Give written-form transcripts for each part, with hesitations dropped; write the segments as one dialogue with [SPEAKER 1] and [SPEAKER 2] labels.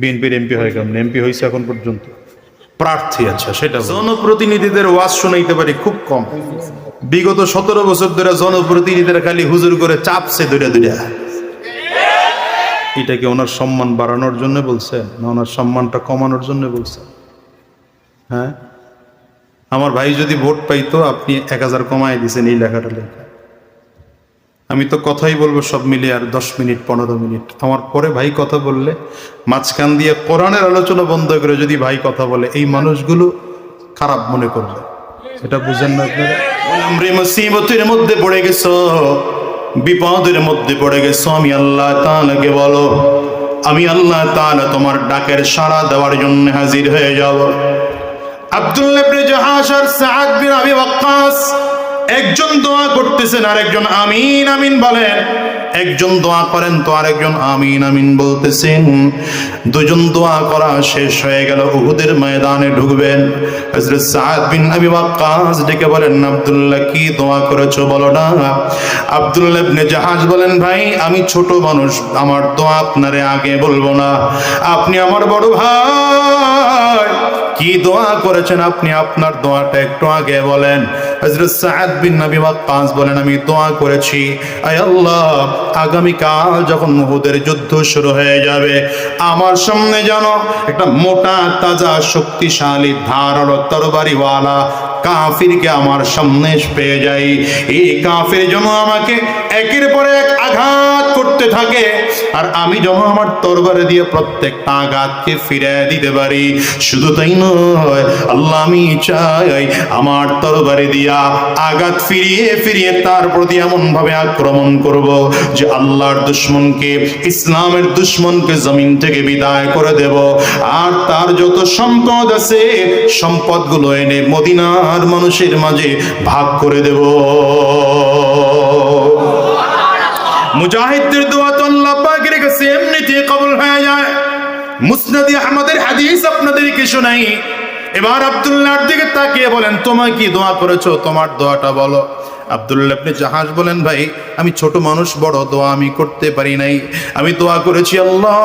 [SPEAKER 1] বিএনপির এমপি হয় কেমন? এমপি হয়েছে এখন পর্যন্ত? প্রার্থী। আচ্ছা, সেটা জনপ্রতিনিধিদের ওয়াজ শোনাইতে পারি খুব কম। বিগত 17 বছর ধরে জনপ্রতিনিধিরা খালি হুজুর করে চাপছে দুইটা। এটা কি ওনার সম্মান বাড়ানোর জন্য বলছেন, না ওনার সম্মানটা কমানোর জন্য বলছেন? হ্যাঁ, আমার ভাই যদি ভোট পাইতো, আপনি 1000 কমায় দিয়েছেন এই লেখাটা লেখা। আমি তো কথাই বলবো সব মিলিয়ে আর 10 মিনিট 15 মিনিট। আমার পরে ভাই কথা বললে মাঝখান দিয়ে কোরআনের আলোচনা বন্ধ করে যদি ভাই কথা বলে, এই মানুষগুলো খারাপ মনে করবে। এটা বুঝেন না আপনারা? আমরা মুসিবতের মধ্যে পড়ে গেছো, বিপদের মধ্যে পড়ে গেছো, আমি আল্লাহ তাআলাকে বলো, আমি আল্লাহ তাআলা তোমার ডাকের সাড়া দেওয়ার জন্য হাজির হয়ে যাব। আব্দুল্লাহ ইবনে জাহাশ আর সাদ বিন আবি ওয়াক্কাস একজন দোয়া করতেছেন আর একজন আমিন আমিন বলেন। একজন দোয়া করেন তো আরেকজন আমিন আমিন বলতেছেন। দুজন দোয়া করা শেষ হয়ে গেল, উহুদের ময়দানে ঢুকবেন। হযরত সাদ বিন আবি ওয়াক্কাস ডেকে বলেন, আব্দুল্লাহ কি দোয়া করেছো বলো না। আব্দুল্লাহ ইবনে জাহাশ বলেন, ভাই আমি ছোট মানুষ, আমার দোয়া আপনারে আগে বলবো না, আপনি আমার বড় ভাই, কি দোয়া করেছেন আপনি আপনার দোয়াটা একটু আগে বলেন। হযরত সাদ বিন আবি ওয়াক্কাস বলেন, আমি দোয়া করেছি, আয় আল্লাহ আগামী কাল যখন উহুদের যুদ্ধ শুরু হয়ে যাবে, আমার সামনে যেন একটা মোটা তাজা শক্তিশালী ধারালো তরবারিওয়ালা কাফিরকে আমার সামনে পেয়ে যাই। এই কাফির যেন আমাকে একের পর এক আঘাত করতে থাকে, আর আমি যেন আমার তরবারি দিয়ে প্রত্যেকটা আঘাতকে ফিরিয়ে দিতে পারি। শুধু তাই নয় আল্লাহ, আমি চাই আমার তরবারি দিয়া আঘাত ফিরিয়ে ফিরিয়ে তার প্রতি এমন ভাবে আক্রমণ করব যে আল্লাহর দুশমনকে, ইসলামের দুশমনকে জমিন থেকে বিদায় করে দেব। আর তার যত সম্পদ আছে সম্পদগুলো এনে মদিনার মানুষের মাঝে ভাগ করে দেব। মুজাহিদদের দোয়া তো আল্লাহ পাকের কাছে এমনিতেই কবুল হয়ে যায়। মুসনাদে আহমদের হাদিস আপনাদেরকে শোনাই। এবার আব্দুল্লাহর দিকে তাকিয়ে বলেন, তোমায় কি দোয়া করেছো, তোমার দোয়াটা বলো। আব্দুল্লাহ ইবনে জাহাশ বলেন, ভাই আমি ছোট মানুষ, বড় দোয়া আমি করতে পারি নাই। আমি দোয়া করেছি, আল্লাহ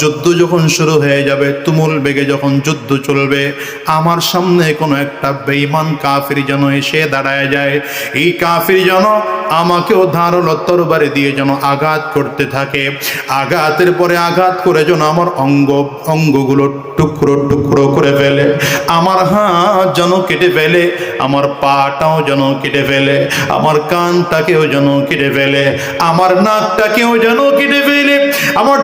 [SPEAKER 1] যুদ্ধ যখন শুরু হয়ে যাবে, তুমুল বেগে যখন যুদ্ধ চলবে, আমার সামনে কোনো একটা বেঈমান কাফির যেন এসে দাঁড়ায় যায়। এই কাফির যেন আমাকেও ধারালো তরবারি দিয়ে যেন আঘাত করতে থাকে, আঘাতের পরে আঘাত করে যেন আমার অঙ্গগুলো টুকরো টুকরো করে ফেলে, আমার হাত যেন কেটে ফেলে, আমার পাটাও যেন কেটে ফেলে, আমার কানটাকেও যেন কেটে ফেলে, আমার নাকটাকেও যেন কেটে ফেলে, আমার